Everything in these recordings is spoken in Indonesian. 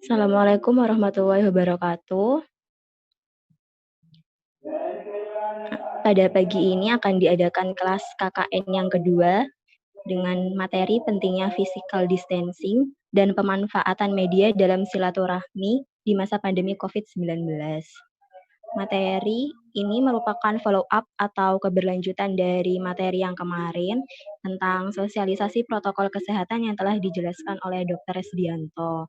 Assalamualaikum warahmatullahi wabarakatuh. Pada pagi ini akan diadakan kelas KKN yang kedua dengan materi pentingnya physical distancing dan pemanfaatan media dalam silaturahmi di masa pandemi COVID-19. Materi ini merupakan follow up atau keberlanjutan dari materi yang kemarin tentang sosialisasi protokol kesehatan yang telah dijelaskan oleh Dr. Resdianto.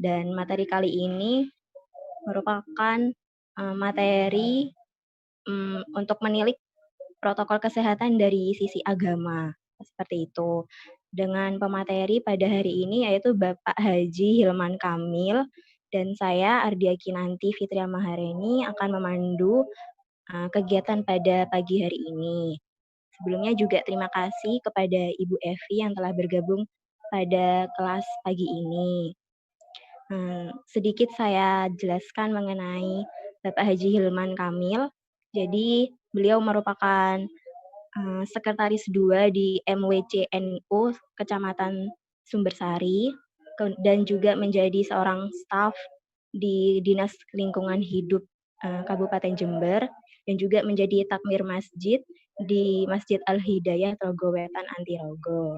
Dan materi kali ini merupakan materi untuk menilik protokol kesehatan dari sisi agama, seperti itu. Dengan pemateri pada hari ini yaitu Bapak Haji Hilman Kamil dan saya Ardia Kinanti Fitria Mahareni akan memandu kegiatan pada pagi hari ini. Sebelumnya juga terima kasih kepada Ibu Evi yang telah bergabung pada kelas pagi ini. Sedikit saya jelaskan mengenai Bapak Haji Hilman Kamil. Jadi beliau merupakan Sekretaris 2 di MWCNU Kecamatan Sumbersari dan juga menjadi seorang staf di Dinas Lingkungan Hidup Kabupaten Jember dan juga menjadi takmir masjid di Masjid Al-Hidayah Trogowetan Antirogo.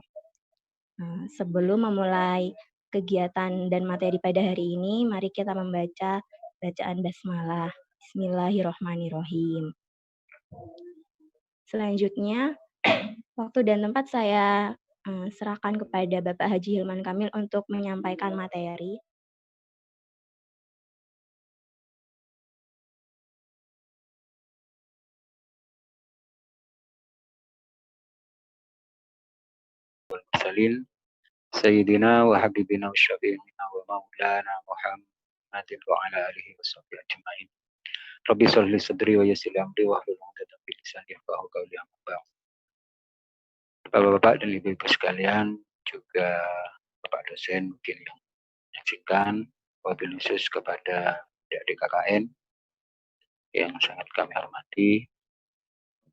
Sebelum memulai kegiatan dan materi pada hari ini, mari kita membaca bacaan basmalah. Bismillahirrahmanirrahim. Selanjutnya, waktu dan tempat saya serahkan kepada Bapak Haji Hilman Kamil untuk menyampaikan materi. Salil Sayyidina wa Habibina wa Syafi'ina wa Maulana Muhammadin wa ala alihi wa sahbihi ajma'in. Rabbi sholli sadri wa yassir amri wa hlul 'uqdatam min lisani yafqahu qawli. Amma ba'd. Bapak-bapak dan ibu-ibu sekalian, juga Bapak dosen mungkin yang menyaksikan, wabil khusus kepada adik-adik KKN yang sangat kami hormati,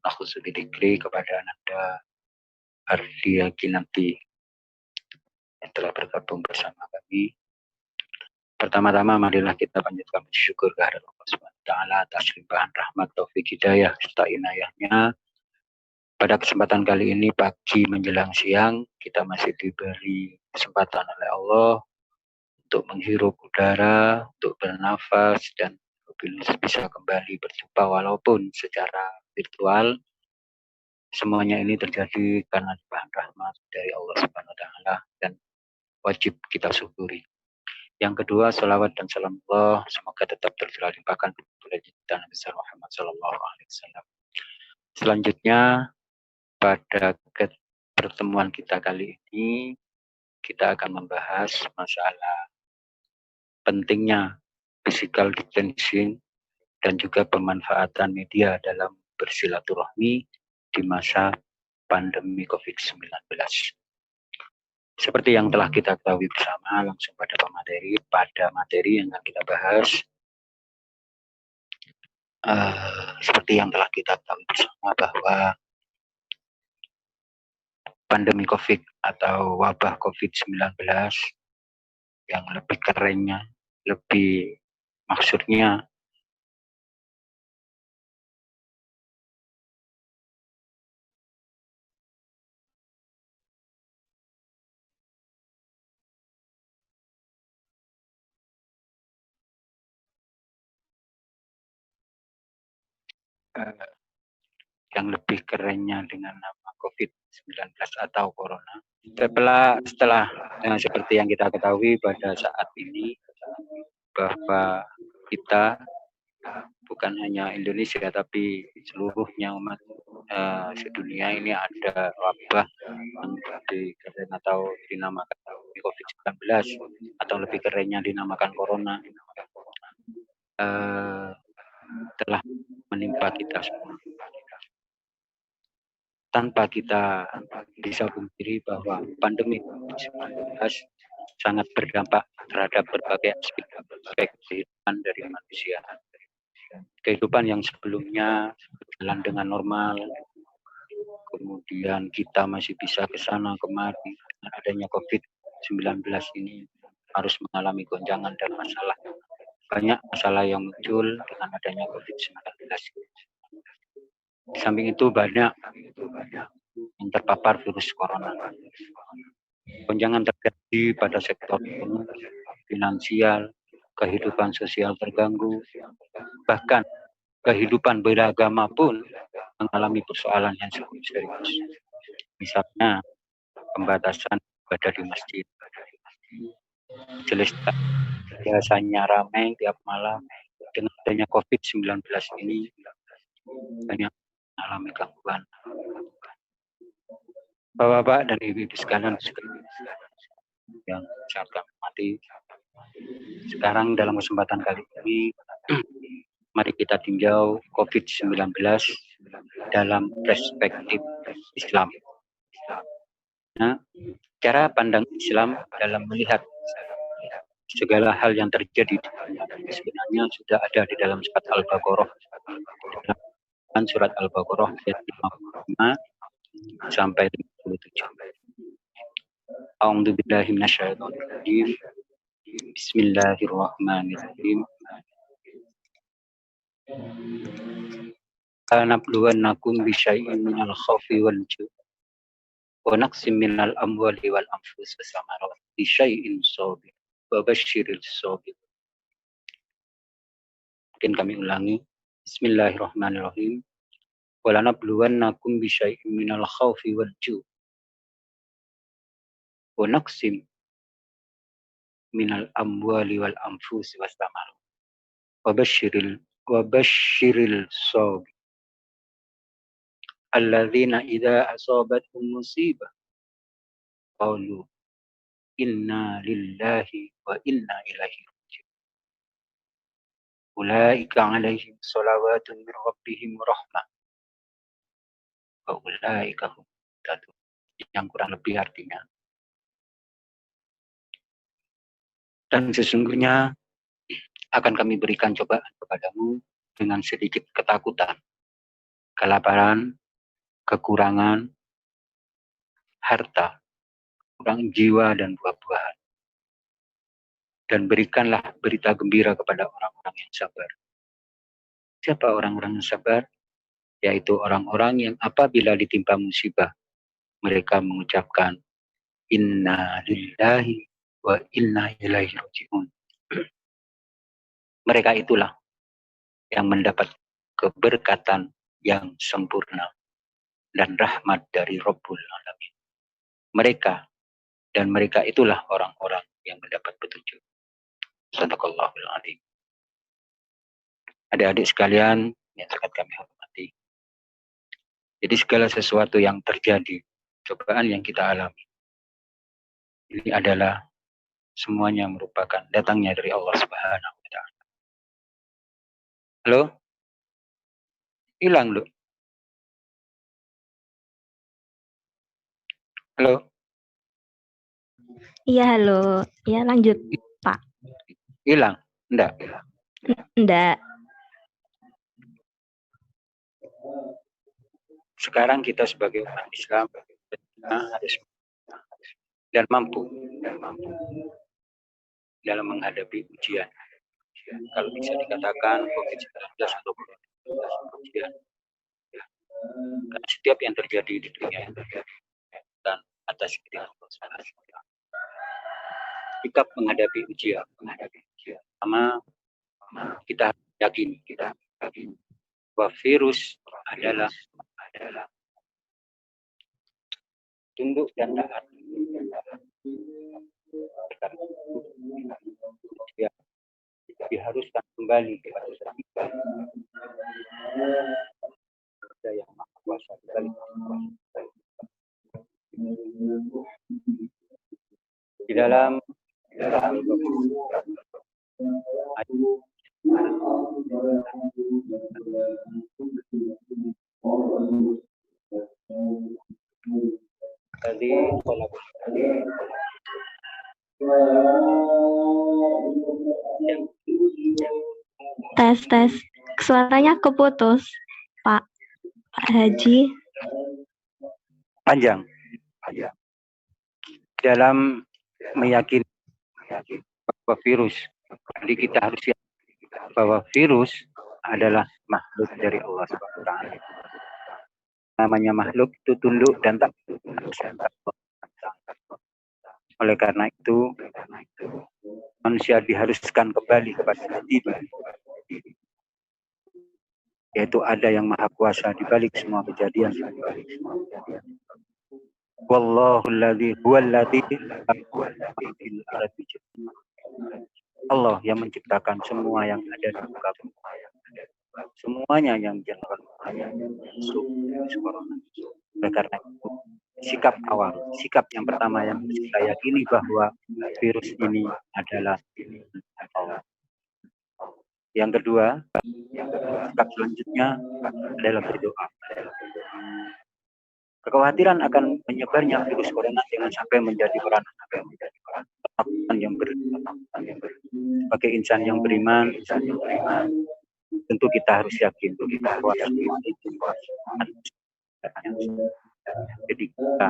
nakhusubidikri kepada Ananda Ardia Kinanti yang telah bergabung bersama kami. Pertama-tama marilah kita panjatkan syukur kehadirat Allah Subhanahu wa taala atas limpahan rahmat, taufik, hidayah serta inayahnya. Pada kesempatan kali ini pagi menjelang siang kita masih diberi kesempatan oleh Allah untuk menghirup udara, untuk bernafas dan bisa kembali berjumpa walaupun secara virtual. Semuanya ini terjadi karena limpahan rahmat dari Allah Subhanahu wa taala dan wajib kita syukuri. Yang kedua, salawat dan salam Allah semoga tetap tercurah limpahkan kepada kita Nabi Muhammad SAW. Selanjutnya, pada pertemuan kita kali ini, kita akan membahas masalah pentingnya physical distancing dan juga pemanfaatan media dalam bersilaturahmi di masa pandemi COVID-19. Seperti yang telah kita ketahui bersama, langsung pada materi yang akan kita bahas. Seperti yang telah kita ketahui bersama bahwa pandemi COVID atau wabah COVID-19 yang lebih kerennya, lebih maksudnya yang lebih kerennya dengan nama COVID-19 atau Corona. Setelah seperti yang kita ketahui pada saat ini bahwa kita bukan hanya Indonesia tapi seluruhnya umat sedunia ini ada wabah yang atau dinamakan COVID-19 atau lebih kerennya dinamakan Corona telah menimpa kita semua. Tanpa kita bisa pungkiri bahwa pandemi COVID-19 sangat berdampak terhadap berbagai aspek kehidupan dari manusia. Kehidupan yang sebelumnya berjalan dengan normal, kemudian kita masih bisa ke sana kemari dengan adanya COVID-19 ini harus mengalami gonjangan dan masalah. Banyak masalah yang muncul dengan adanya COVID-19. Di samping itu banyak yang terpapar virus corona. Gonjangan terjadi pada sektor ekonomi, finansial, kehidupan sosial terganggu, bahkan kehidupan beragama pun mengalami persoalan yang cukup serius. Misalnya pembatasan ibadah di masjid. Jelas biasanya ramai tiap malam, dengan adanya COVID-19 ini banyak mengalami gangguan. Bapak-bapak dan ibu-ibu sekalian yang sangat kami hormati, sekarang dalam kesempatan kali ini mari kita tinjau COVID-19 dalam perspektif Islam. Nah, cara pandang Islam dalam melihat segala hal yang terjadi sebenarnya sudah ada di dalam surat Al-Baqarah. Dalam surat Al-Baqarah ayat 55 sampai 57. A'udzu billahi minasyaitonir rajim. Bismillahirrahmanirrahim. Lanabluwannakum bisyai'in minal khawfi wal ju' wa naqsim minal amwali wal anfusi was samarat bisyai'in sabir wa basyiril sabir. Mungkin kami ulangi. Bismillahirrahmanirrahim. Wa lanabluwannakum bisyai'in minal khawfi wal ju' wa naqsim minal amwali wal anfusi was samarat wa basyiril sabir. Alladzina idza asabatuhum musibah qalu inna lillahi wa inna ilaihi raji'un. Ulaika 'alaihim shalawatun min rabbihim rahmah wa ulaika hum muhtadun. Yang kurang lebih artinya, dan sesungguhnya akan kami berikan cobaan kepadamu dengan sedikit ketakutan, kelaparan, kekurangan harta, kurang jiwa dan buah-buahan. Dan berikanlah berita gembira kepada orang-orang yang sabar. Siapa orang-orang yang sabar? Yaitu orang-orang yang apabila ditimpa musibah, mereka mengucapkan inna lillahi wa inna ilaihi raji'un. Mereka itulah yang mendapat keberkatan yang sempurna dan rahmat dari Rabbul Alamin. Mereka itulah orang-orang yang mendapat petunjuk. Sadaqallahul adzim. Adik-adik sekalian yang sangat kami hormati. Jadi segala sesuatu yang terjadi, cobaan yang kita alami, ini adalah semuanya merupakan datangnya dari Allah Subhanahu wa Ta'ala. Halo? Hilang lu. Halo? Iya, halo. Ya, lanjut, Pak. Hilang? Enggak. Enggak. Sekarang kita sebagai umat Islam harus dan mampu dalam menghadapi ujian. Kalau bisa dikatakan COVID-19 atau ujian. Karena setiap yang terjadi di dunia dan atas kita sikap menghadapi ujian. Pertama, kita yakin bahwa virus adalah tunduk dan taat. Ya, diharuskan kembali kepada kita yang maha kuasa di dalam tadi Tes. Suaranya keputus, Pak Haji. Panjang. Dalam meyakini bahwa virus. Jadi kita harus yakin bahwa virus adalah makhluk dari Allah SWT. Namanya makhluk itu tunduk dan tak. Oleh karena itu, manusia diharuskan kembali kepada diri, yaitu ada yang maha kuasa di balik semua kejadian. Wallahu alladzi huwallazi Allah yang menciptakan semua yang ada di muka bumi. Semuanya yang dilakukan oleh karena itu, sikap yang pertama yang harus kita yakini bahwa virus ini adalah Allah. Yang kedua, sikap selanjutnya adalah berdoa. Kekhawatiran akan menyebarnya virus corona jangan sampai menjadi ketakutan yang sebagai insan yang beriman, tentu kita harus yakin bahwa jadi kita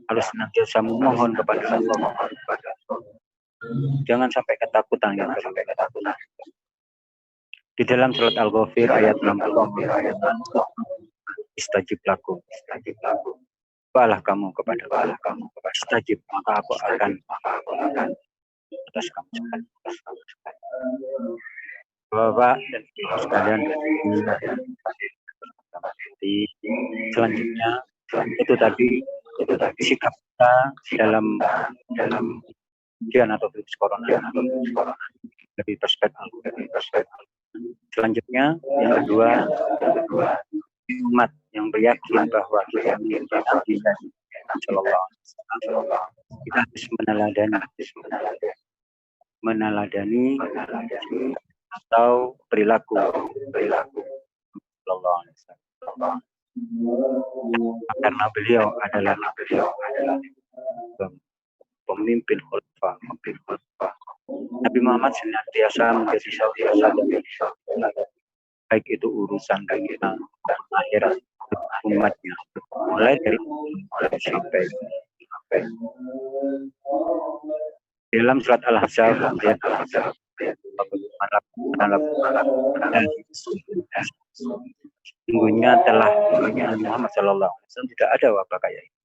harus senantiasa memohon kepada Allah. Jangan sampai ketakutan yang berlebihan. Di dalam surat Al-Ghafir ayat 60, istajib lakum. Balah kamu kepada istajib, maka aku akan atas kamu. Bapak dan ibu sekalian, selanjutnya itu tadi sikap kita dalam ujian atau virus corona lebih perspektif. Selanjutnya yang kedua, umat yang beryakin bahwa kita memiliki Nabi Sallallahu Alaihi Wasallam, kita harus meneladani atau perilaku Sallallahu Alaihi Wasallam. Karena beliau adalah pemimpin khulafah. Nabi Muhammad senantiasa menjadi saudara baik itu urusan dunia akhirat umatnya, mulai dari sampai dalam surat Al-Ahzab ayat sesungguhnya telah Muhammad Sallallahu Alaihi Wasallam tidak ada wabah kayak ini.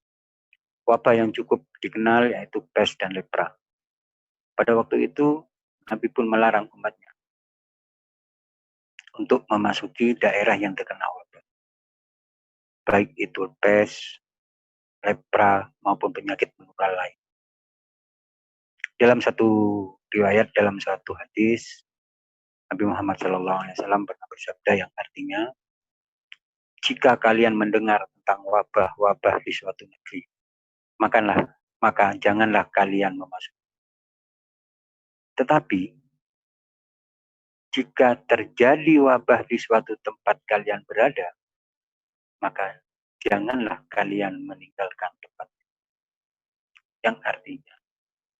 Wabah yang cukup dikenal yaitu pes dan lepra. Pada waktu itu Nabi pun melarang umatnya untuk memasuki daerah yang terkena wabah, baik itu pes, lepra maupun penyakit menular lain. Dalam satu riwayat, dalam satu hadis, Nabi Muhammad SAW pernah bersabda yang artinya, jika kalian mendengar tentang wabah-wabah di suatu negeri, maka janganlah kalian memasuki. Tetapi jika terjadi wabah di suatu tempat kalian berada, maka janganlah kalian meninggalkan tempat. Yang artinya,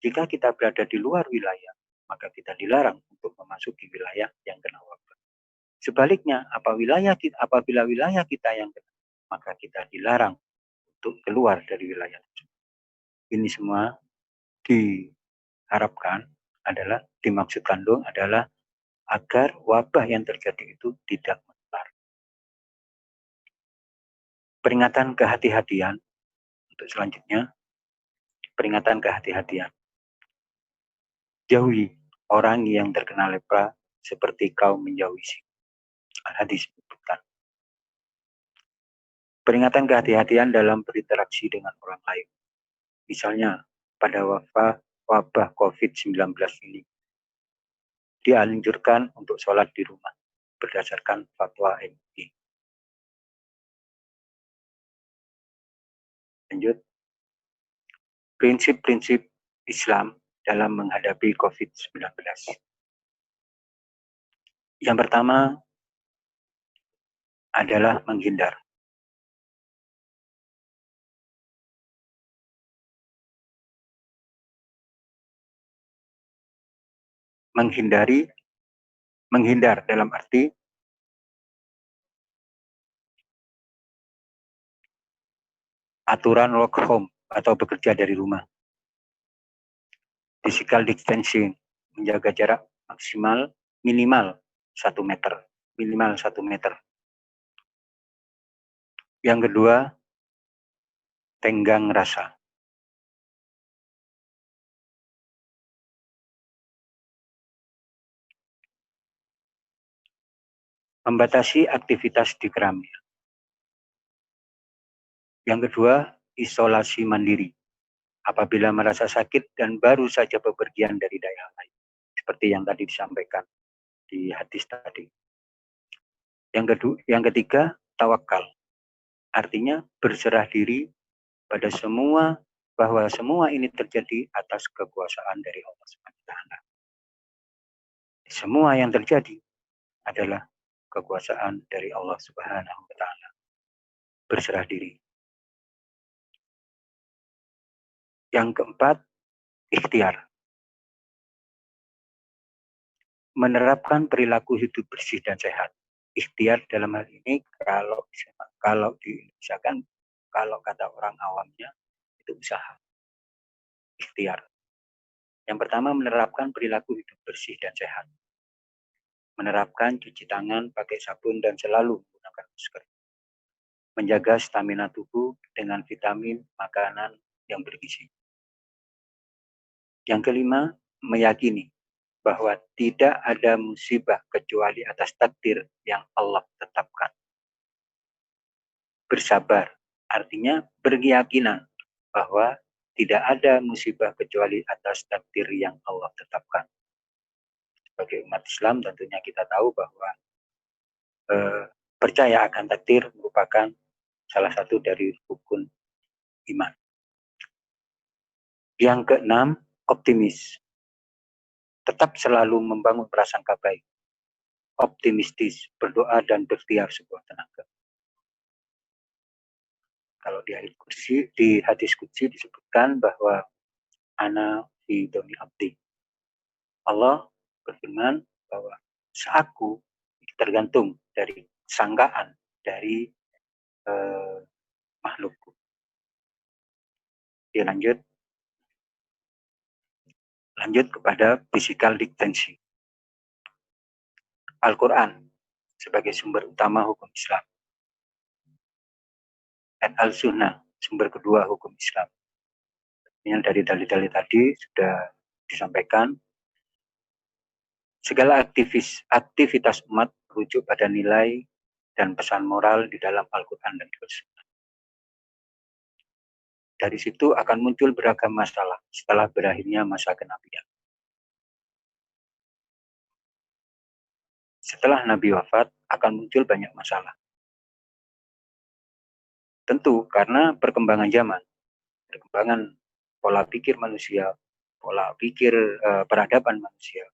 jika kita berada di luar wilayah, maka kita dilarang untuk memasuki wilayah yang kena wabah. Sebaliknya, apabila wilayah kita yang kena, maka kita dilarang untuk keluar dari wilayah tersebut. Ini semua diharapkan dimaksudkan adalah agar wabah yang terjadi itu tidak menular. Peringatan kehati-hatian untuk selanjutnya, peringatan kehati-hatian. Jauhi orang yang terkena lepra seperti kau menjauhi singa. Al-Hadis menyebutkan. Peringatan kehati-hatian dalam berinteraksi dengan orang lain. Misalnya pada wabah COVID-19 ini, dianjurkan untuk sholat di rumah berdasarkan fatwa MUI. Lanjut, prinsip-prinsip Islam dalam menghadapi COVID-19. Yang pertama adalah menghindar. Menghindar dalam arti aturan work home atau bekerja dari rumah. physical distancing, menjaga jarak maksimal minimal 1 meter. Minimal 1 meter. Yang kedua, tenggang rasa. Membatasi aktivitas di keramaian. Yang kedua, isolasi mandiri. Apabila merasa sakit dan baru saja bepergian dari daerah lain. Seperti yang tadi disampaikan di hadis tadi. Yang ketiga, tawakal. Artinya berserah diri pada semua, bahwa semua ini terjadi atas kekuasaan dari Allah SWT. Semua yang terjadi adalah kekuasaan dari Allah Subhanahu wa taala. Berserah diri. Yang keempat, ikhtiar. Menerapkan perilaku hidup bersih dan sehat. Ikhtiar dalam hal ini kalau di Indonesia kan, kalau kata orang awamnya itu usaha. Ikhtiar. Yang pertama, menerapkan perilaku hidup bersih dan sehat. Menerapkan cuci tangan, pakai sabun, dan selalu menggunakan masker. Menjaga stamina tubuh dengan vitamin, makanan yang bergizi. Yang kelima, meyakini bahwa tidak ada musibah kecuali atas takdir yang Allah tetapkan. Bersabar, artinya berkeyakinan bahwa tidak ada musibah kecuali atas takdir yang Allah tetapkan. Sebagai umat Islam tentunya kita tahu bahwa percaya akan takdir merupakan salah satu dari rukun iman. Yang keenam, optimis. Tetap selalu membangun prasangka baik. Optimistis, berdoa dan berikhtiar sebuah tenaga. Kalau di hadis qudsi disebutkan bahwa ana fi doni abdi. Allah berfirman bahwa seaku tergantung dari sangkaan dari makhlukku. Dia lanjut kepada physical distancing. Al-Quran sebagai sumber utama hukum Islam. Dan Al-Sunnah sumber kedua hukum Islam. Yang dari dalil-dalil tadi sudah disampaikan. Segala aktivitas umat merujuk pada nilai dan pesan moral di dalam Al-Quran dan Al-Sunnah. Dari situ akan muncul beragam masalah setelah berakhirnya masa kenabian. Setelah Nabi wafat, akan muncul banyak masalah. Tentu karena perkembangan zaman, perkembangan pola pikir manusia, pola pikir peradaban manusia.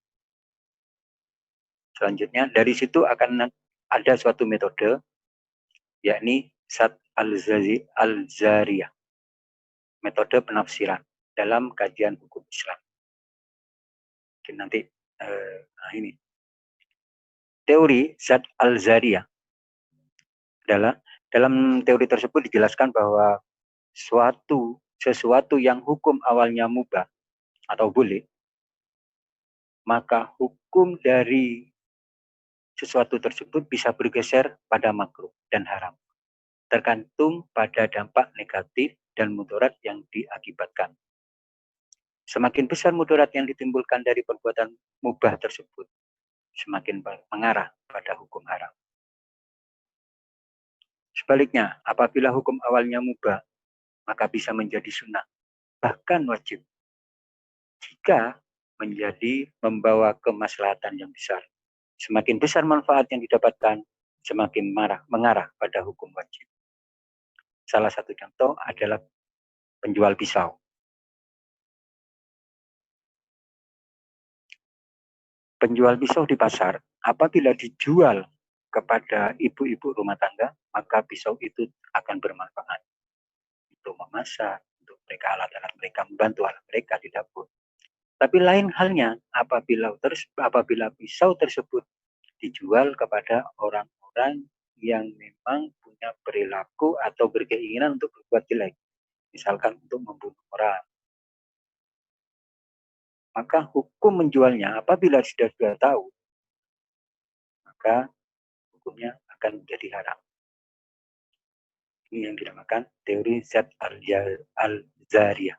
Selanjutnya, dari situ akan ada suatu metode, yakni Sadd al-Zariyah. Metode penafsiran dalam kajian hukum Islam. Mungkin nanti, ini. Teori Sadd al-Zariyah adalah dalam teori tersebut dijelaskan bahwa sesuatu yang hukum awalnya mubah atau boleh, maka hukum dari sesuatu tersebut bisa bergeser pada makruh dan haram, tergantung pada dampak negatif dan mudarat yang diakibatkan. Semakin besar mudarat yang ditimbulkan dari perbuatan mubah tersebut, semakin mengarah pada hukum haram. Sebaliknya, apabila hukum awalnya mubah, maka bisa menjadi sunnah, bahkan wajib, jika menjadi membawa kemaslahatan yang besar. Semakin besar manfaat yang didapatkan, semakin mengarah pada hukum wajib. Salah satu contoh adalah penjual pisau. Penjual pisau di pasar, apabila dijual kepada ibu-ibu rumah tangga, maka pisau itu akan bermanfaat untuk memasak, untuk mereka alat-alat mereka, membantu alat mereka di dapur. Tapi lain halnya apabila pisau tersebut dijual kepada orang-orang yang memang punya perilaku atau berkeinginan untuk berbuat jelek, misalkan untuk membunuh orang, maka hukum menjualnya apabila sudah tahu, maka hukumnya akan menjadi haram. Ini yang dinamakan teori zat al-zariyah.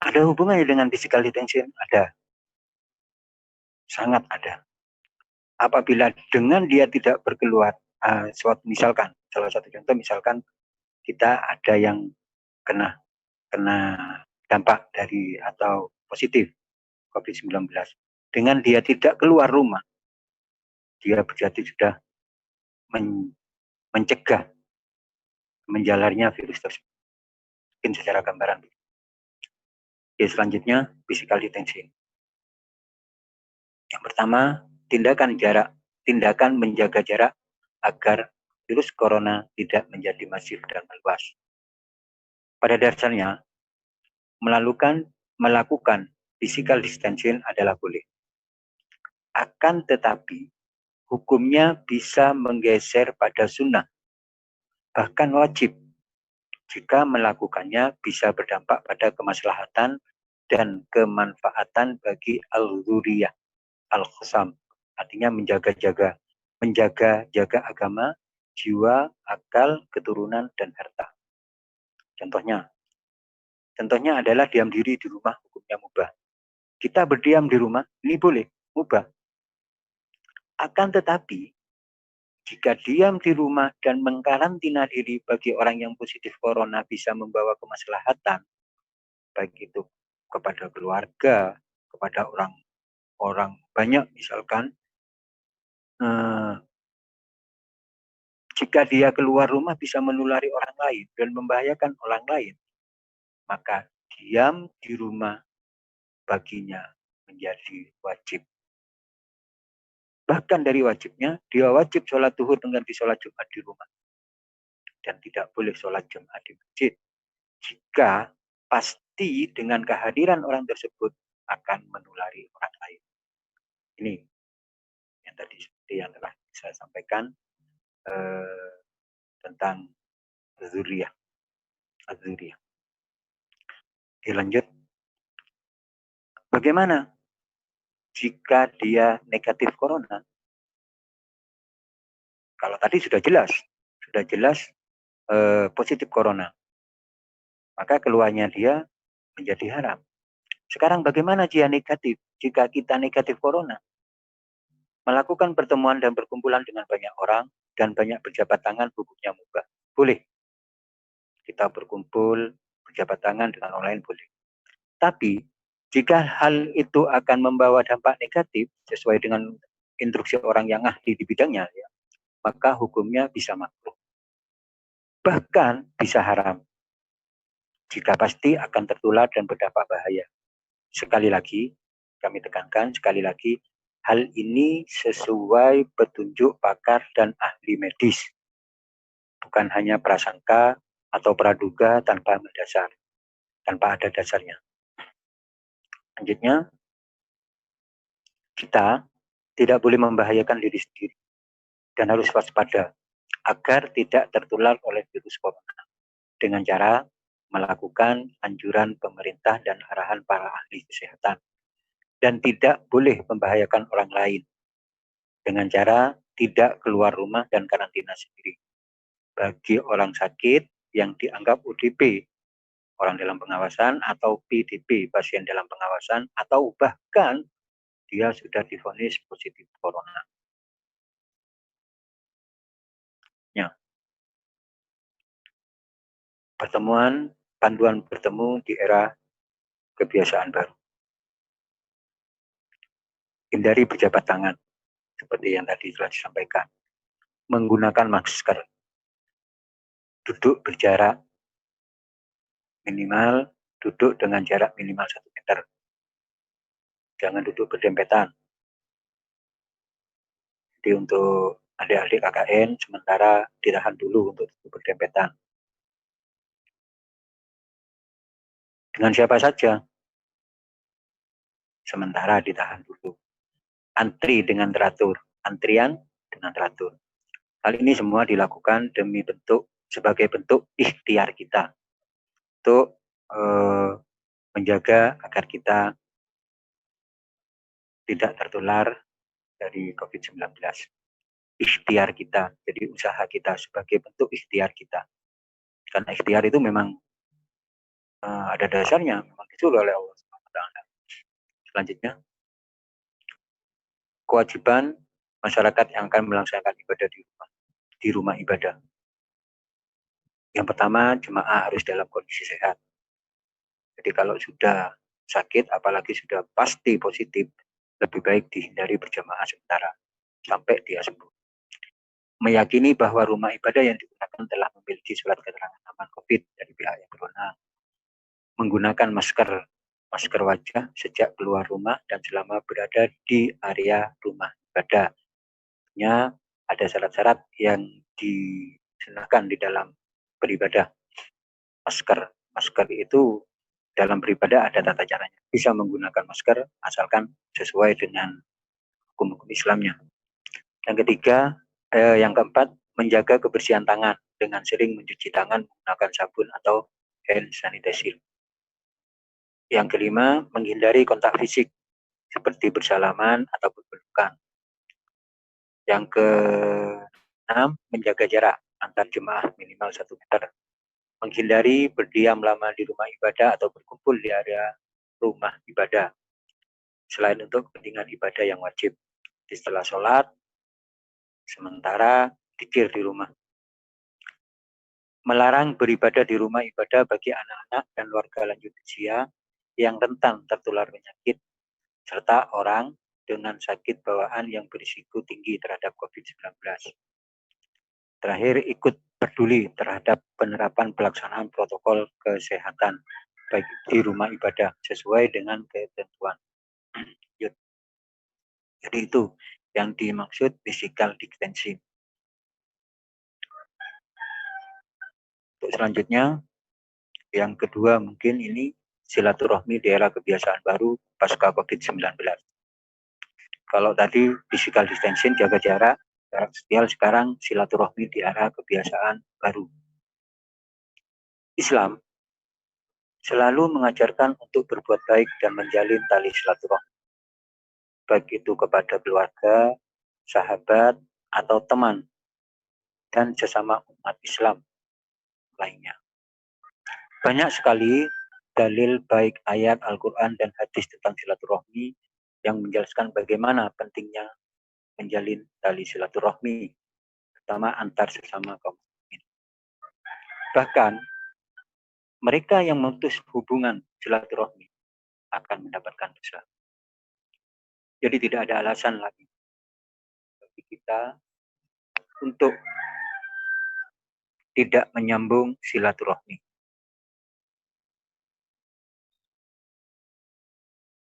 Ada hubungannya dengan physical detention? Ada. Sangat ada. Apabila dengan dia tidak berkeluar, misalkan, salah satu contoh misalkan kita ada yang kena dampak dari atau positif COVID-19. Dengan dia tidak keluar rumah, dia berarti sudah mencegah menjalarnya virus tersebut. Mungkin secara gambaran. Selanjutnya, physical detention. Yang pertama, tindakan menjaga jarak agar virus corona tidak menjadi masif dan meluas. Pada dasarnya, melakukan physical distancing adalah boleh. Akan tetapi, hukumnya bisa menggeser pada sunnah, bahkan wajib. Jika melakukannya bisa berdampak pada kemaslahatan dan kemanfaatan bagi al-dzuriyah, al-khusam, artinya menjaga agama, jiwa, akal, keturunan, dan harta. Contohnya adalah diam diri di rumah, hukumnya mubah. Kita berdiam di rumah, ini boleh, mubah. Akan tetapi, jika diam di rumah dan mengkarantina diri bagi orang yang positif corona bisa membawa kemaslahatan, baik itu kepada keluarga, kepada orang banyak misalkan, jika dia keluar rumah bisa menulari orang lain dan membahayakan orang lain, maka diam di rumah baginya menjadi wajib. Bahkan dari wajibnya, dia wajib sholat zuhur dengan sholat Jumat di rumah. Dan tidak boleh sholat Jumat di masjid. Jika pasti dengan kehadiran orang tersebut akan menulari orang lain. Ini yang tadi seperti yang telah saya sampaikan tentang dzuriyah. Oke, lanjut. Bagaimana jika dia negatif corona? Kalau tadi sudah jelas positif corona, maka keluarnya dia menjadi haram. Sekarang bagaimana jika negatif? Jika kita negatif corona, melakukan pertemuan dan berkumpulan dengan banyak orang dan banyak berjabat tangan hukumnya mubah. Boleh. Kita berkumpul, berjabat tangan dengan orang lain boleh. Tapi jika hal itu akan membawa dampak negatif sesuai dengan instruksi orang yang ahli di bidangnya, ya, maka hukumnya bisa makruh. Bahkan bisa haram. Jika pasti akan tertular dan berdampak bahaya. Sekali lagi, kami tekankan sekali lagi, hal ini sesuai petunjuk pakar dan ahli medis. Bukan hanya prasangka atau praduga tanpa ada dasarnya. Selanjutnya, kita tidak boleh membahayakan diri sendiri dan harus waspada agar tidak tertular oleh virus corona dengan cara melakukan anjuran pemerintah dan arahan para ahli kesehatan dan tidak boleh membahayakan orang lain dengan cara tidak keluar rumah dan karantina sendiri. Bagi orang sakit yang dianggap ODP, orang dalam pengawasan, atau PDP, pasien dalam pengawasan, atau bahkan dia sudah divonis positif corona. Ya. Panduan bertemu di era kebiasaan baru. Hindari berjabat tangan, seperti yang tadi telah disampaikan. Menggunakan masker. Duduk berjarak minimal, duduk dengan jarak minimal 1 meter. Jangan duduk berdempetan. Jadi untuk adik-adik KKN, sementara ditahan dulu untuk duduk berdempetan. Dengan siapa saja, sementara ditahan dulu. Antri dengan teratur. Antrian dengan teratur. Hal ini semua dilakukan sebagai bentuk ikhtiar kita untuk menjaga agar kita tidak tertular dari COVID-19. Ikhtiar kita, jadi usaha kita sebagai bentuk ikhtiar kita. Karena ikhtiar itu memang ada dasarnya, memang disuruh oleh Allah SWT. Selanjutnya, kewajiban masyarakat yang akan melaksanakan ibadah di rumah ibadah. Yang pertama, jemaah harus dalam kondisi sehat. Jadi kalau sudah sakit, apalagi sudah pasti positif, lebih baik dihindari berjamaah sementara sampai dia sembuh. Meyakini bahwa rumah ibadah yang digunakan telah memiliki surat keterangan aman COVID dari pihak yang berwenang. Menggunakan masker wajah sejak keluar rumah dan selama berada di area rumah ibadah. Ada syarat-syarat yang disunahkan di dalam beribadah. Masker itu dalam beribadah ada tata caranya. Bisa menggunakan masker asalkan sesuai dengan hukum-hukum Islamnya. Yang keempat, menjaga kebersihan tangan dengan sering mencuci tangan menggunakan sabun atau hand sanitizer. Yang kelima, menghindari kontak fisik seperti bersalaman ataupun pelukan. Yang keenam, menjaga jarak antar jemaah minimal 1 meter. Menghindari berdiam lama di rumah ibadah atau berkumpul di area rumah ibadah. Selain untuk kepentingan ibadah yang wajib. Setelah sholat, sementara zikir di rumah. Melarang beribadah di rumah ibadah bagi anak-anak dan warga lanjut usia yang rentan tertular penyakit, serta orang dengan sakit bawaan yang berisiko tinggi terhadap COVID-19. Terakhir, ikut peduli terhadap penerapan pelaksanaan protokol kesehatan baik di rumah ibadah sesuai dengan ketentuan. Jadi itu yang dimaksud physical distancing. Untuk selanjutnya, yang kedua mungkin ini silaturahmi di era kebiasaan baru pasca COVID-19. Kalau tadi physical distancing, jaga jarak sosial, sekarang silaturahmi di era kebiasaan baru. Islam selalu mengajarkan untuk berbuat baik dan menjalin tali silaturahmi, baik itu kepada keluarga, sahabat, atau teman, dan sesama umat Islam lainnya. Banyak sekali dalil baik ayat Al-Quran dan hadis tentang silaturahmi yang menjelaskan bagaimana pentingnya menjalin tali silaturahmi, terutama antar sesama kaum muslimin. Bahkan mereka yang memutus hubungan silaturahmi akan mendapatkan dosa. Jadi tidak ada alasan lagi bagi kita untuk tidak menyambung silaturahmi.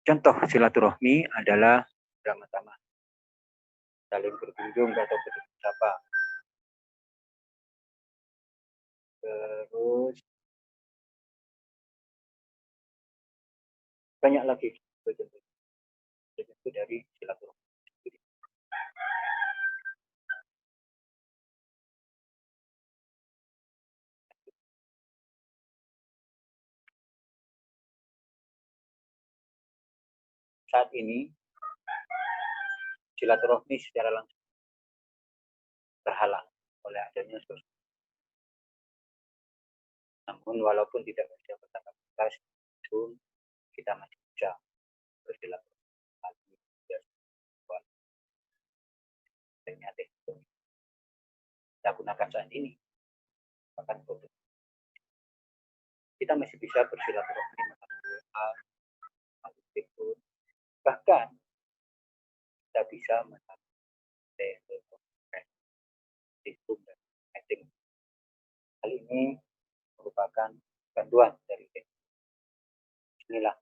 Contoh silaturahmi adalah pertama-tama saling berkunjung atau bersapa. Terus banyak lagi contoh dari silaturahmi. Saat ini silaturahmi secara langsung terhalang oleh adanya sosial. Namun walaupun tidak bisa bertatap muka, kita masih bisa bersilaturahmi. Kita gunakan saat ini, bahkan kita masih bisa bersilaturahmi, bahkan kita bisa hal ini merupakan bantuan dari teknologi. Inilah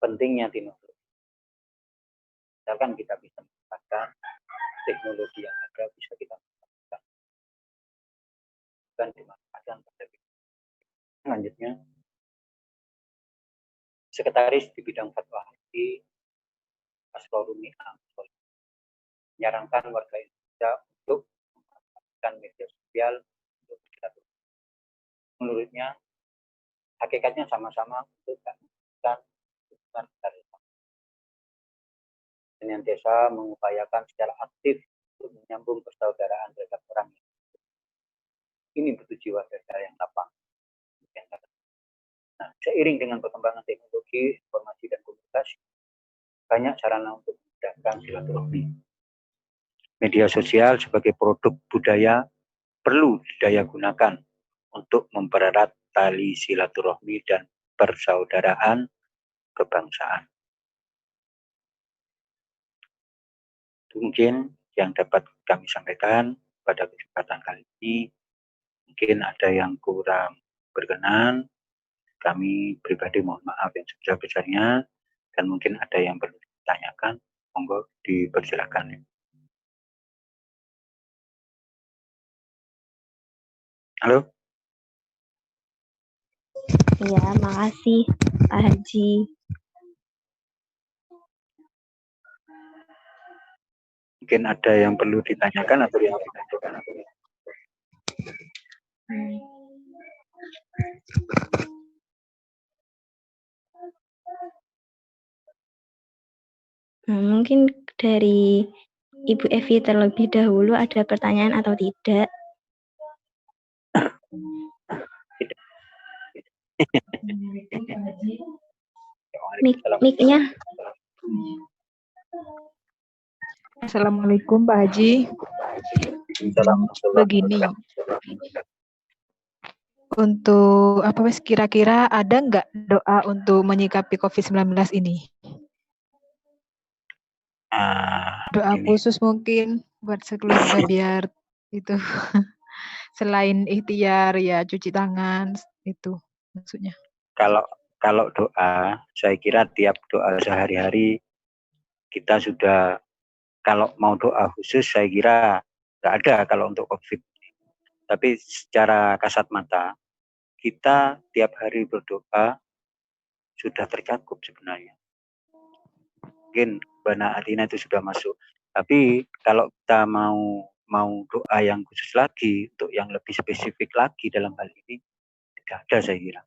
pentingnya teknologi. Misalkan kita bisa menggunakan teknologi yang ada, bisa kita manfaatkan dan dimanfaatkan pada kita. Selanjutnya, Sekretaris di bidang fatwa hadis Asroruni menyarankan warga Indonesia untuk memanfaatkan media sosial untuk bersilaturahmi. Menurutnya, hakikatnya sama-sama untuk meningkatkan hubungan antar Islam. Senantiasa mengupayakan secara aktif untuk menyambung persaudaraan terhadap orang. Ini butuh jiwa dada yang lapang. Nah, seiring dengan perkembangan teknologi, informasi dan komunikasi, banyak sarana untuk memudahkan silaturahmi. Media sosial sebagai produk budaya perlu didaya gunakan untuk mempererat tali silaturahmi dan persaudaraan kebangsaan. Itu mungkin yang dapat kami sampaikan pada kesempatan kali ini. Mungkin ada yang kurang berkenan, kami pribadi mohon maaf yang sebesar-besarnya, dan mungkin ada yang perlu ditanyakan, monggo dipersilakan. Halo? Iya, makasih Pak Haji. Mungkin ada yang perlu ditanyakan atau yang ditanyakan. Mungkin dari Ibu Evi terlebih dahulu ada pertanyaan atau tidak? Mic-nya. Assalamualaikum Pak Haji. Begini, untuk apa wes kira-kira ada nggak doa untuk menyikapi COVID-19 ini? Doa Ini. khusus mungkin buat sekeluarga biar itu selain ikhtiar ya cuci tangan itu maksudnya. Kalau doa, saya kira tiap doa sehari-hari kita sudah, kalau mau doa khusus saya kira nggak ada kalau untuk COVID. Tapi secara kasat mata, kita tiap hari berdoa sudah tercakup sebenarnya. Mungkin Bana Atina itu sudah masuk. Tapi kalau kita mau doa yang khusus lagi, untuk yang lebih spesifik lagi dalam hal ini, tidak ada saya kira.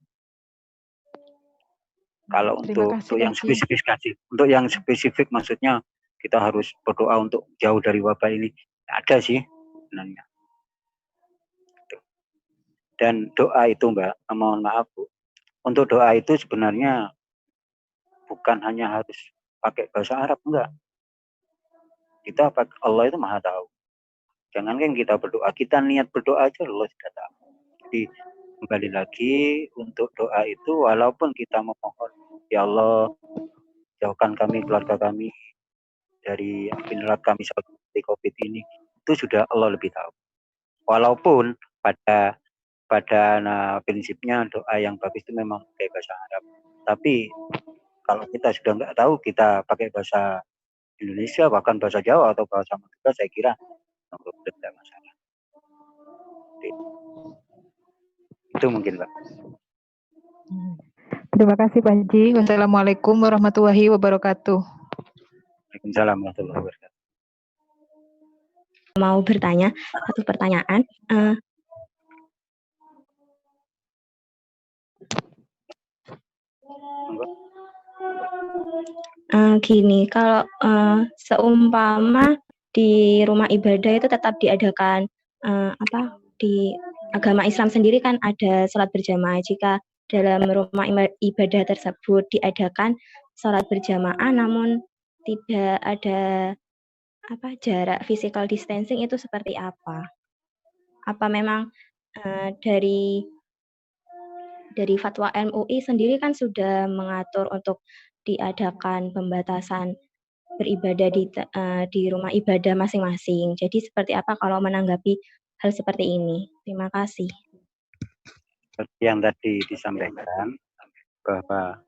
Kalau untuk yang spesifik maksudnya kita harus berdoa untuk jauh dari wabah ini, ada sih sebenarnya. Dan doa itu Mbak, mohon maaf Bu, untuk doa itu sebenarnya bukan hanya harus pakai bahasa Arab, enggak. Kita Allah itu maha tahu. Jangankan kita berdoa, kita niat berdoa aja Allah sudah tahu. Jadi kembali lagi untuk doa itu, walaupun kita memohon, ya Allah jauhkan kami, keluarga kami dari api neraka misalnya seperti COVID ini, itu sudah Allah lebih tahu. Walaupun pada prinsipnya doa yang bagus itu memang pakai bahasa Arab. Tapi kalau kita sudah nggak tahu, kita pakai bahasa Indonesia, bahkan bahasa Jawa atau bahasa Madura, saya kira tidak masalah. Itu mungkin Pak. Terima kasih Pak Haji. Wassalamualaikum warahmatullahi wabarakatuh. Waalaikumsalam warahmatullahi wabarakatuh. Mau bertanya satu pertanyaan. Gini, kalau seumpama di rumah ibadah itu tetap diadakan di agama Islam sendiri kan ada sholat berjamaah. Jika dalam rumah ibadah tersebut diadakan sholat berjamaah namun tidak ada jarak physical distancing, itu seperti apa? Apa memang dari fatwa MUI sendiri kan sudah mengatur untuk diadakan pembatasan beribadah di rumah ibadah masing-masing. Jadi seperti apa kalau menanggapi hal seperti ini? Terima kasih. Seperti yang tadi disampaikan, bahwa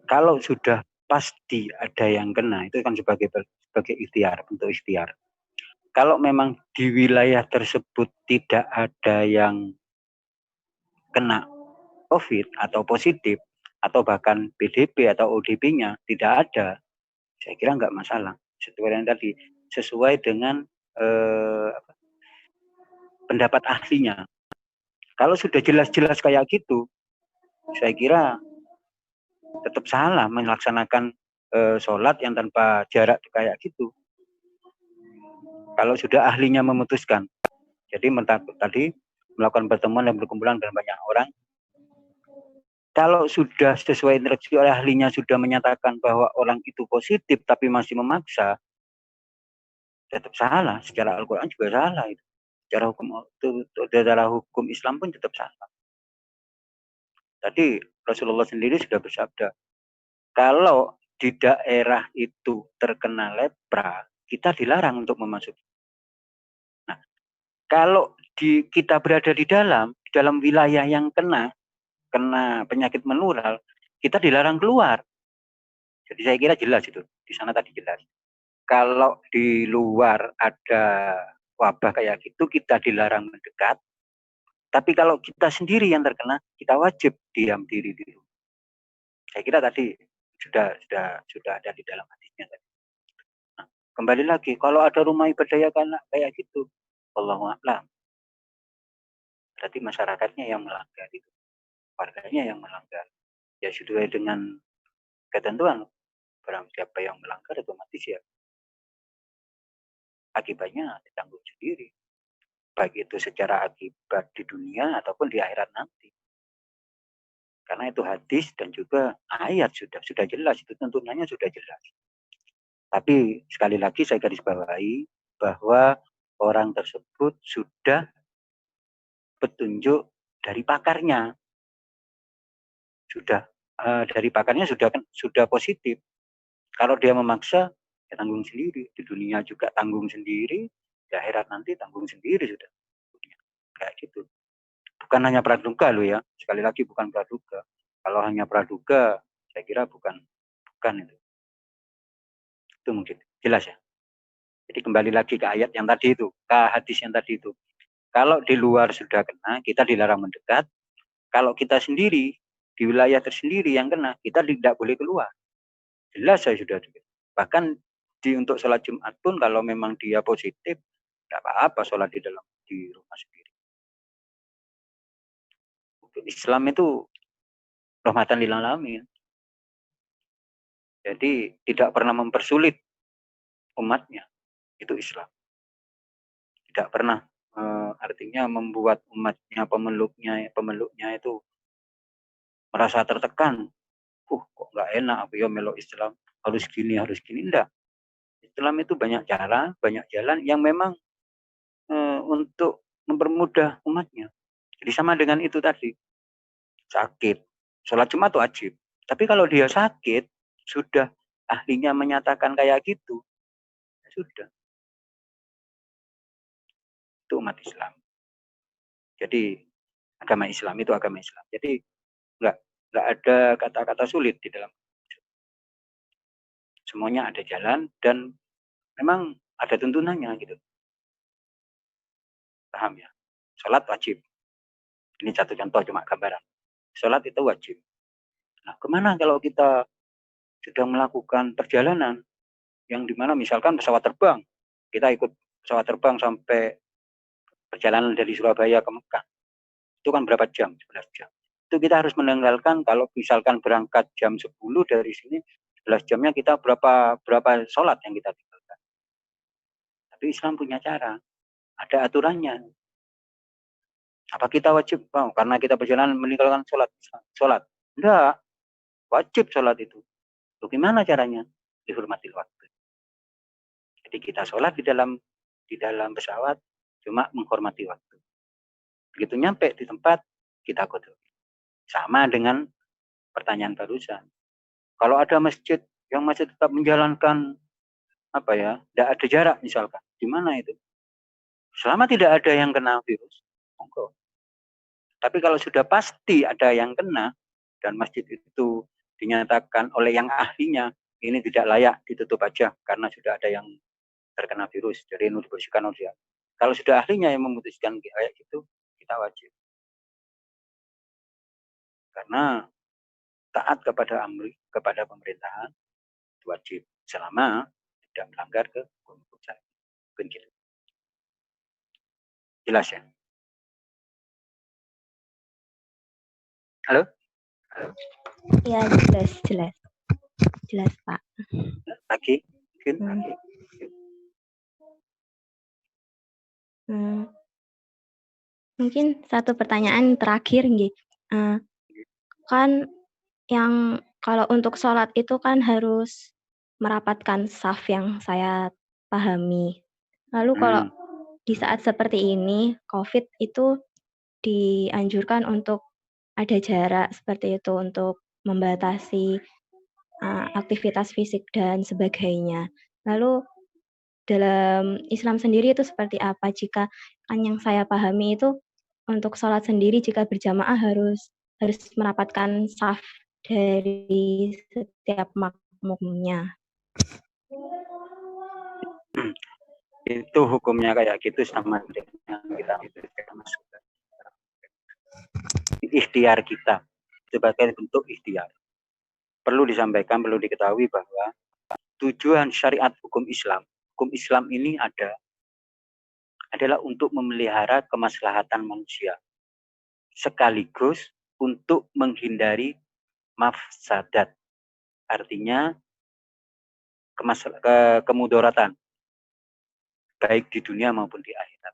kalau sudah pasti ada yang kena, itu kan sebagai ikhtiar, untuk ikhtiar. Kalau memang di wilayah tersebut tidak ada yang kena COVID atau positif, atau bahkan PDB atau ODP-nya tidak ada, saya kira nggak masalah. Sesuai dengan pendapat ahlinya. Kalau sudah jelas-jelas kayak gitu, saya kira tetap salah melaksanakan sholat yang tanpa jarak kayak gitu. Kalau sudah ahlinya memutuskan. Jadi tadi melakukan pertemuan dan berkumpulan dengan banyak orang. Kalau sudah sesuai instruksi oleh ahlinya sudah menyatakan bahwa orang itu positif tapi masih memaksa, tetap salah. Secara Al-Quran juga salah itu. Secara hukum Islam pun tetap salah. Tadi Rasulullah sendiri sudah bersabda, kalau di daerah itu terkena lepra, kita dilarang untuk memasuki. Nah, kalau kita berada di dalam wilayah yang kena penyakit menular, kita dilarang keluar. Jadi saya kira jelas itu. Di sana tadi jelas. Kalau di luar ada wabah kayak gitu, kita dilarang mendekat. Tapi kalau kita sendiri yang terkena, kita wajib diam diri di rumah. Saya kira tadi sudah ada di dalam hadisnya tadi. Nah, kembali lagi, kalau ada rumah ibadah kayak gitu, Allahu a'lam. Berarti masyarakatnya yang melanggar itu, warganya yang melanggar. Ya sesuai dengan ketentuan, barang siapa yang melanggar otomatis ya akibatnya ditanggung sendiri. Baik itu secara akibat di dunia ataupun di akhirat nanti. Karena itu hadis dan juga ayat sudah jelas, itu tuntunannya sudah jelas. Tapi sekali lagi saya garis bawahi bahwa orang tersebut sudah petunjuk dari pakarnya. Sudah dari pakarnya sudah positif. Kalau dia memaksa, ya tanggung sendiri. Di dunia juga tanggung sendiri, di akhirat nanti tanggung sendiri sudah. Kayak gitu. Bukan hanya praduga loh ya. Sekali lagi bukan praduga. Kalau hanya praduga, saya kira bukan itu. Itu mungkin. Jelas ya. Jadi kembali lagi ke ayat yang tadi itu, ke hadis yang tadi itu. Kalau di luar sudah kena, kita dilarang mendekat. Kalau kita sendiri, di wilayah tersendiri yang kena, kita tidak boleh keluar. Jelas saya sudah. Bahkan untuk sholat Jumat pun kalau memang dia positif, tidak apa-apa sholat di rumah sendiri. Islam itu rahmatan lil alamin. Jadi tidak pernah mempersulit umatnya. Itu Islam. Tidak pernah artinya membuat umatnya pemeluknya itu merasa tertekan. Kok nggak enak aku ya melok Islam, harus gini enggak. Islam itu banyak cara, banyak jalan yang memang untuk mempermudah umatnya. Jadi sama dengan itu tadi. Sakit, sholat Jumat itu wajib. Tapi kalau dia sakit, sudah ahlinya menyatakan kayak gitu, ya sudah. Itu umat Islam. Jadi agama Islam itu agama Islam. Jadi nggak ada kata-kata sulit di dalam. Semuanya ada jalan dan memang ada tuntunannya gitu. Paham ya? Sholat wajib. Ini satu contoh cuma gambaran. Sholat itu wajib. Nah, kemana kalau kita sudah melakukan perjalanan yang dimana misalkan pesawat terbang, kita ikut pesawat terbang sampai perjalanan dari Surabaya ke Mekah, itu kan berapa jam? 11 jam. Itu kita harus meninggalkan, kalau misalkan berangkat jam 10 dari sini, 11 jamnya kita berapa sholat yang kita tinggalkan. Tapi Islam punya cara, ada aturannya. Apa kita wajib? Karena kita perjalanan meninggalkan sholat. Enggak, wajib sholat itu. Bagaimana caranya? Dihormati waktu. Jadi kita sholat di dalam pesawat, cuma menghormati waktu. Begitu nyampe di tempat, kita qodha. Sama dengan pertanyaan barusan. Kalau ada masjid yang masih tetap menjalankan tidak ada jarak misalkan, di mana itu? Selama tidak ada yang kena virus, monggo. Tapi kalau sudah pasti ada yang kena dan masjid itu dinyatakan oleh yang ahlinya ini tidak layak ditutup aja karena sudah ada yang terkena virus, jadi ini dibersihkan oleh dia. Kalau sudah ahlinya yang memutuskan kayak gitu, kita wajib. Karena taat kepada pemerintahan wajib selama tidak melanggar ke hukum saya. Gitu. Jelas ya? Halo? Halo? Ya, jelas Pak. Lagi? Mungkin Hmm. lagi. Mungkin satu pertanyaan terakhir nggih. Kan yang kalau untuk sholat itu kan harus merapatkan saf yang saya pahami. Lalu kalau di saat seperti ini, COVID itu dianjurkan untuk ada jarak seperti itu untuk membatasi aktivitas fisik dan sebagainya. Lalu dalam Islam sendiri itu seperti apa? Jika kan yang saya pahami itu untuk sholat sendiri jika berjamaah harus merapatkan saf dari setiap makmumnya. Itu hukumnya kayak gitu sama dengan kita masuk ikhtiar kita sebagai bentuk ikhtiar. Perlu disampaikan, perlu diketahui bahwa tujuan syariat hukum Islam ini adalah untuk memelihara kemaslahatan manusia sekaligus untuk menghindari mafsadat, artinya kemudaratan baik di dunia maupun di akhirat.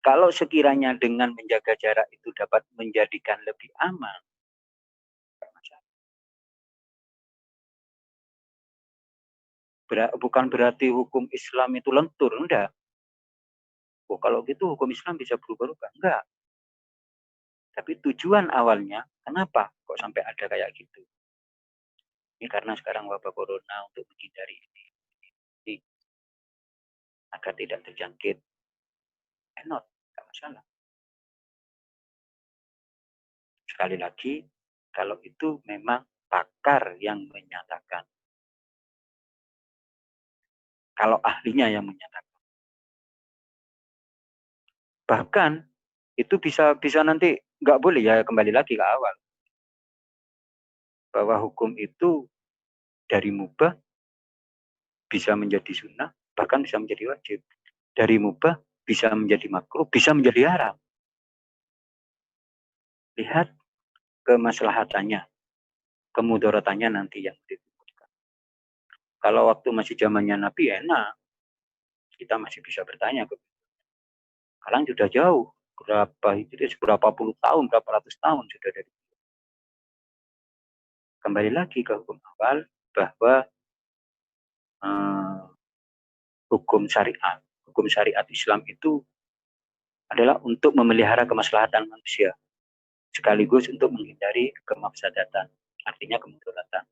Kalau sekiranya dengan menjaga jarak itu dapat menjadikan lebih aman, bukan berarti hukum Islam itu lentur, enggak. Oh, kalau gitu hukum Islam bisa berubah-ubah, enggak. Tapi tujuan awalnya, kenapa kok sampai ada kayak gitu? Ini karena sekarang wabah corona untuk menghindari ini agar tidak terjangkit. Enggak masalah. Sekali lagi, kalau itu memang pakar yang menyatakan. Kalau ahlinya yang menyatakan. Bahkan itu bisa nanti nggak boleh ya, kembali lagi ke awal. Bahwa hukum itu dari mubah bisa menjadi sunnah, bahkan bisa menjadi wajib. Dari mubah bisa menjadi makruh, bisa menjadi haram. Lihat kemaslahatannya, kemudaratannya nanti yang ditimbulkan. Kalau waktu masih zamannya Nabi enak, kita masih bisa bertanya. Sekarang sudah jauh, berapa puluh tahun, berapa ratus tahun sudah dari. Kembali lagi ke hukum awal bahwa hukum syariat Islam itu adalah untuk memelihara kemaslahatan manusia sekaligus untuk menghindari kemafsadatan, artinya kemudaratan.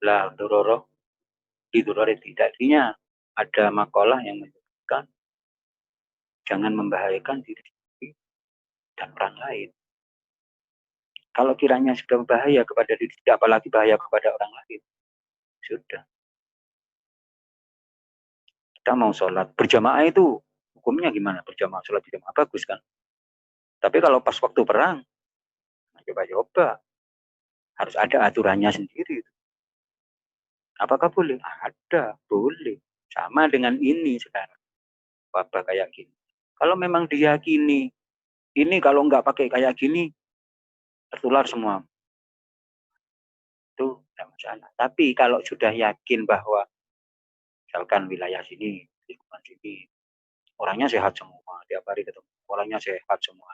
La dororo di dorore tidak, artinya ada makalah yang menyebutkan jangan membahayakan diri sendiri dan orang lain. Kalau kiranya sudah bahaya kepada diri sendiri, apalagi bahaya kepada orang lain, sudah. Kita mau sholat berjamaah itu hukumnya gimana? Berjamaah, sholat berjamaah bagus kan? Tapi kalau pas waktu perang, coba-coba harus ada aturannya sendiri. Apakah boleh? Ada, boleh. Sama dengan ini sekarang, wabah kayak gini. Kalau memang diyakini, ini kalau nggak pakai kayak gini, tertular semua. Itu tidak masalah. Tapi kalau sudah yakin bahwa misalkan wilayah sini, lingkungan sini, orangnya sehat semua, tiap hari ketemu, orangnya sehat semua.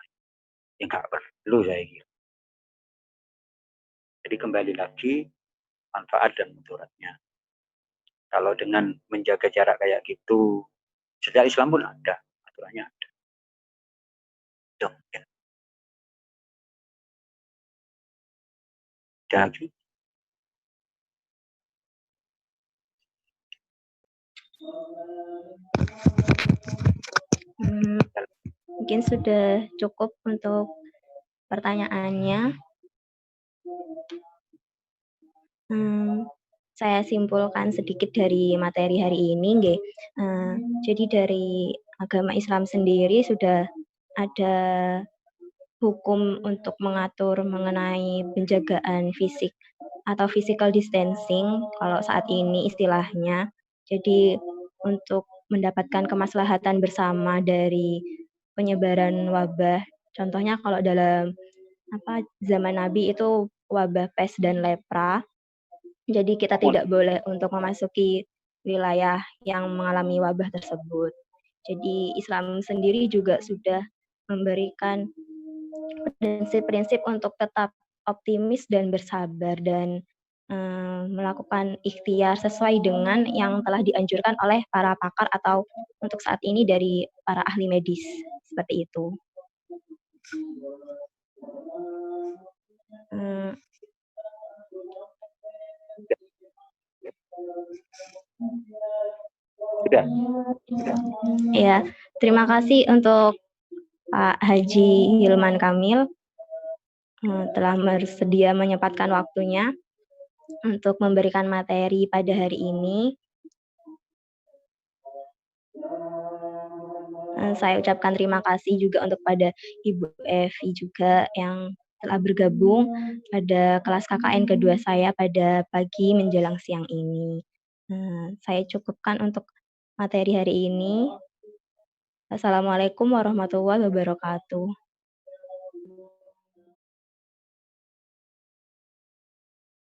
Ya nggak perlu saya kira. Jadi kembali lagi, manfaat dan mudaratnya. Kalau dengan menjaga jarak kayak gitu, sejak Islam pun ada, aturannya ada. Mungkin. Jadi, mungkin sudah cukup untuk pertanyaannya. Saya simpulkan sedikit dari materi hari ini, nggih. Jadi dari agama Islam sendiri sudah ada hukum untuk mengatur mengenai penjagaan fisik atau physical distancing kalau saat ini istilahnya. Jadi untuk mendapatkan kemaslahatan bersama dari penyebaran wabah. Contohnya kalau dalam zaman Nabi itu wabah pes dan lepra. Jadi kita tidak boleh untuk memasuki wilayah yang mengalami wabah tersebut. Jadi Islam sendiri juga sudah memberikan prinsip-prinsip untuk tetap optimis dan bersabar dan melakukan ikhtiar sesuai dengan yang telah dianjurkan oleh para pakar atau untuk saat ini dari para ahli medis, seperti itu. Ya, terima kasih untuk Pak Haji Hilman Kamil telah bersedia menyempatkan waktunya untuk memberikan materi pada hari ini. Saya ucapkan terima kasih juga untuk pada Ibu Evi juga yang telah bergabung pada kelas KKN kedua saya pada pagi menjelang siang ini. Saya cukupkan untuk materi hari ini. Assalamualaikum warahmatullahi wabarakatuh.